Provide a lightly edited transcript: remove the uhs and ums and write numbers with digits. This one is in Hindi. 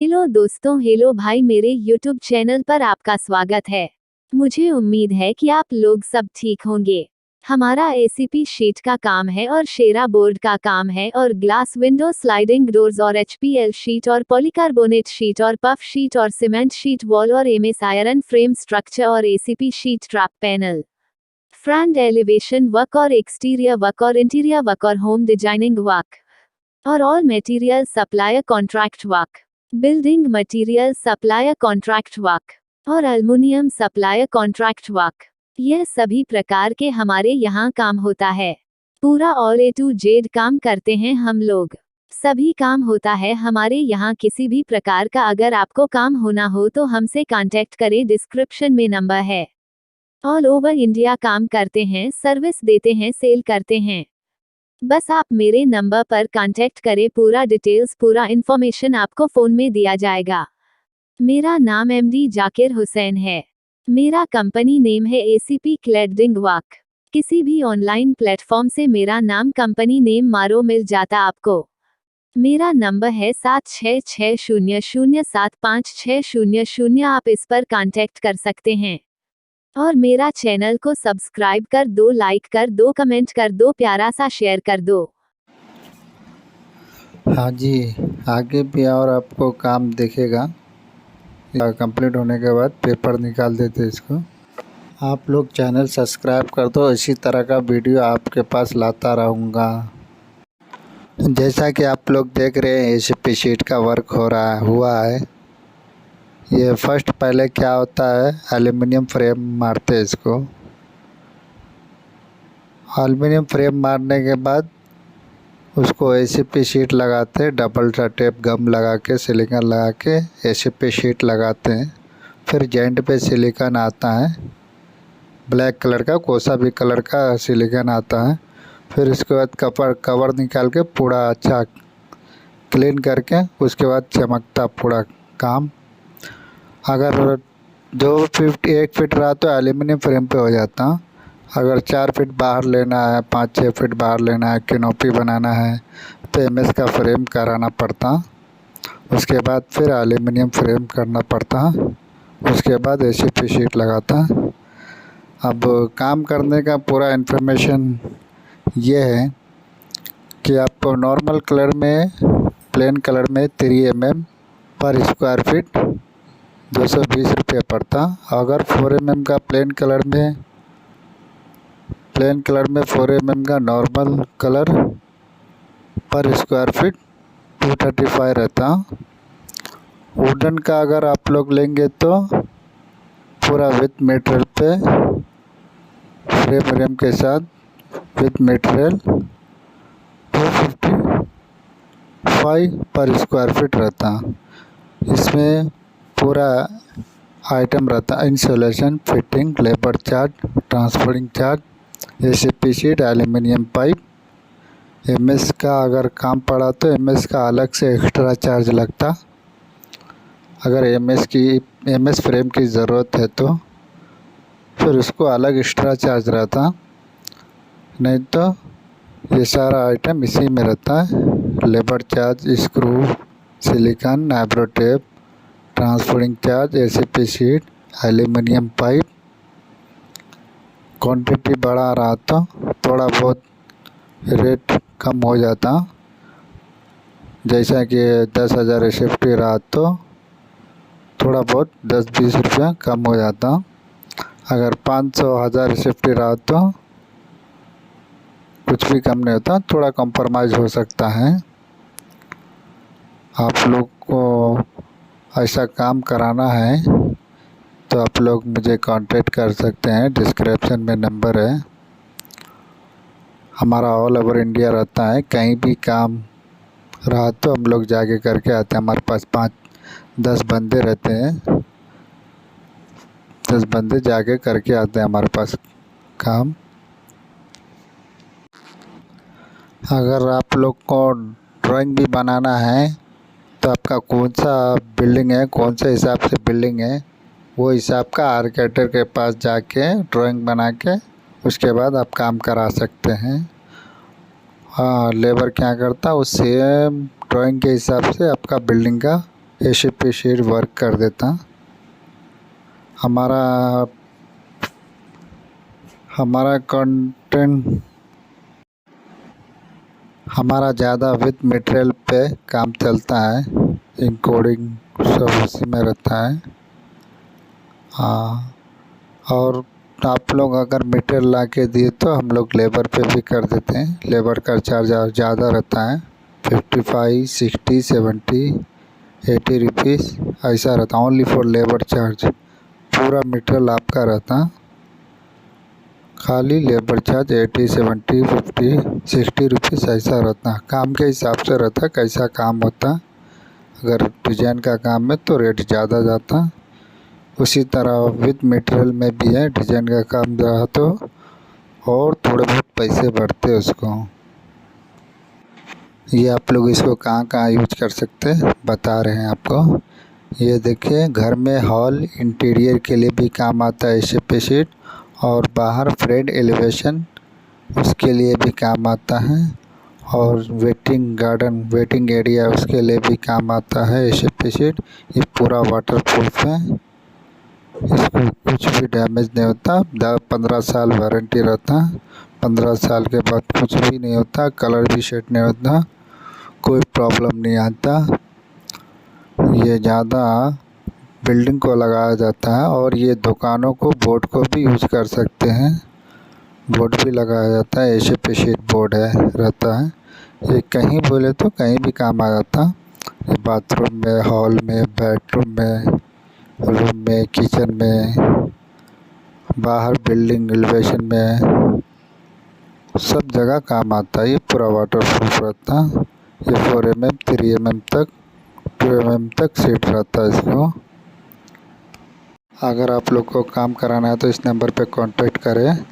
हेलो दोस्तों, हेलो भाई, मेरे YouTube चैनल पर आपका स्वागत है। मुझे उम्मीद है कि आप लोग सब ठीक होंगे। हमारा एसीपी शीट का काम है और शेरा बोर्ड का काम है और ग्लास विंडो स्लाइडिंग डोर्स और HPL शीट और पॉलीकार्बोनेट शीट और पफ शीट और सीमेंट शीट वॉल और एमएस आयरन फ्रेम स्ट्रक्चर और ACP sheet trap panel, front elevation work और एक्सटीरियर वर्क और इंटीरियर वर्क और होम डिजाइनिंग वर्क और all material supplier contract work, building material supplier contract work और एल्युमिनियम सप्लायर कॉन्ट्रैक्ट वर्क, यह सभी प्रकार के हमारे यहाँ काम होता है। पूरा ऑल ए टू जेड काम करते हैं हम लोग। सभी काम होता है हमारे यहाँ किसी भी प्रकार का। अगर आपको काम होना हो तो हमसे कांटेक्ट करें, डिस्क्रिप्शन में नंबर है। ऑल ओवर इंडिया काम करते हैं, सर्विस देते हैं, सेल करते हैं। बस आप मेरे नंबर पर कांटेक्ट करें, पूरा डिटेल्स, पूरा इन्फॉर्मेशन आपको फ़ोन में दिया जाएगा। मेरा नाम MD जाकिर हुसैन है। मेरा कंपनी नेम है ACP क्लैडिंग वर्क। किसी भी ऑनलाइन प्लेटफॉर्म से मेरा नाम, कंपनी नेम मारो, मिल जाता आपको। मेरा नंबर है 7660075600। आप इस पर कांटेक्ट कर सकते हैं और मेरा चैनल को सब्सक्राइब कर दो, लाइक कर दो, कमेंट कर दो, प्यारा सा शेयर कर दो। हाँ जी, आगे भी और आपको काम दिखेगा। कंप्लीट होने के बाद पेपर निकाल देते इसको। आप लोग चैनल सब्सक्राइब कर दो, इसी तरह का वीडियो आपके पास लाता रहूँगा। जैसा कि आप लोग देख रहे हैं, एसीपी शीट का वर्क हुआ है। ये फर्स्ट पहले क्या होता है, एल्युमिनियम फ्रेम मारते हैं इसको। एल्युमिनियम फ्रेम मारने के बाद उसको एसीपी शीट लगाते हैं, डबल टेप गम लगा के, सिलिकॉन लगा के एसीपी शीट लगाते हैं। फिर जॉइंट पे सिलिकॉन आता है, ब्लैक कलर का, कोई सा भी कलर का सिलिकॉन आता है। फिर इसके बाद कवर निकाल के पूरा अच्छा क्लीन करके उसके बाद चमकता पूरा काम। अगर 1 फीट रहा तो एल्युमिनियम फ्रेम पे हो जाता। अगर 4 फीट बाहर लेना है, 5-6 फीट बाहर लेना है, कैनोपी बनाना है तो MS का फ्रेम कराना पड़ता। उसके बाद फिर एल्युमिनियम फ्रेम करना पड़ता। उसके बाद एसीपी शीट लगाता। अब काम करने का पूरा इन्फॉर्मेशन ये है कि आपको नॉर्मल कलर में, प्लेन कलर में 3 mm पर स्क्वायर फीट 220 रुपये पड़ता। अगर 4 mm का प्लेन कलर में 4 mm का नॉर्मल कलर पर स्क्वायर फीट 235 रहता। वुडन का अगर आप लोग लेंगे तो पूरा विथ मटेरियल पे, फ्रेम के साथ विथ मटेरियल 255 पर स्क्वायर फीट रहता। इसमें पूरा आइटम रहता, insulation, fitting, labour charge, transporting charge, ACP sheet, aluminium pipe. MS का अगर काम पड़ा तो MS का अलग से एक्स्ट्रा चार्ज लगता। अगर MS फ्रेम की ज़रूरत है तो फिर उसको अलग एक्स्ट्रा चार्ज रहता। नहीं तो ये सारा आइटम इसी में रहता है। Labour charge, screw, silicon, eyebrow tape, transporting charge, ACP sheet, aluminium pipe. Quantity बड़ा रहा तो थोड़ा बहुत रेट कम हो जाता। जैसा कि 10,000 SFT रहा तो थोड़ा बहुत 10-20 रुपया कम हो जाता। अगर 500-1000 SFT रहा तो कुछ भी कम नहीं होता, थोड़ा कंप्रोमाइज़ हो सकता है। आप लोग को ऐसा काम कराना है तो आप लोग मुझे कांटेक्ट कर सकते हैं, डिस्क्रिप्शन में नंबर है। हमारा ऑल ओवर इंडिया रहता है, कहीं भी काम रहा तो हम लोग जाके करके आते हैं। हमारे पास 5-10 बंदे रहते हैं, 10 बंदे जाके करके आते हैं हमारे पास काम। अगर आप लोग को ड्राइंग भी बनाना है तो आपका कौन सा बिल्डिंग है, कौन से हिसाब से बिल्डिंग है, वो हिसाब का आर्किटेक्ट के पास जाके ड्राइंग बना के उसके बाद आप काम करा सकते हैं। हाँ, लेबर क्या करता, वो सेम ड्राइंग के हिसाब से आपका बिल्डिंग का ACP शीट वर्क कर देता। हमारा कंटेंट हमारा ज़्यादा विथ मटेरियल पे काम चलता है, इंकोडिंग सब उसी में रहता है। हाँ, और आप लोग अगर मटेरियल ला के दिए तो हम लोग लेबर पे भी कर देते हैं। लेबर का चार्ज ज़्यादा रहता है, 55, 60, 70, 80 रुपीज़ ऐसा रहता, ओनली फॉर लेबर चार्ज। पूरा मटेरियल आपका रहता, खाली लेबर चार्ज 80, 70, 50, 60 रुपीज़ ऐसा रहता। काम के हिसाब से रहता, कैसा काम होता। अगर डिजाइन का काम है तो रेट ज़्यादा जाता। उसी तरह विद मटेरियल में भी है, डिजाइन का काम रहा तो और थोड़े बहुत पैसे बढ़ते उसको। ये आप लोग इसको कहाँ कहाँ यूज कर सकते हैं बता रहे हैं आपको। ये देखिए, घर में हॉल इंटीरियर के लिए भी काम आता है ACP शीट, और बाहर फ्रेड एलिवेशन उसके लिए भी काम आता है, और वेटिंग गार्डन वेटिंग एरिया उसके लिए भी काम आता है ACP शीट। ये पूरा वाटरप्रूफ है, इसको कुछ भी डैमेज नहीं होता। 15 साल वारंटी रहता, 15 साल के बाद कुछ भी नहीं होता, कलर भी शेड नहीं होता, कोई प्रॉब्लम नहीं आता। ये ज़्यादा बिल्डिंग को लगाया जाता है, और ये दुकानों को बोर्ड को भी यूज कर सकते हैं, बोर्ड भी लगाया जाता है। ACP शीट बोर्ड है रहता है, ये कहीं बोले तो कहीं भी काम आ जाता। ये बाथरूम में, हॉल में, बेडरूम में, रूम में, किचन में, बाहर बिल्डिंग एलिवेशन में, सब जगह काम आता है। ये पूरा वाटरप्रूफ रहता। ये 4 mm 3 mm तक 2 mm तक शीट रहता है इसको। अगर आप लोग को काम कराना है तो इस नंबर पे कांटेक्ट करें।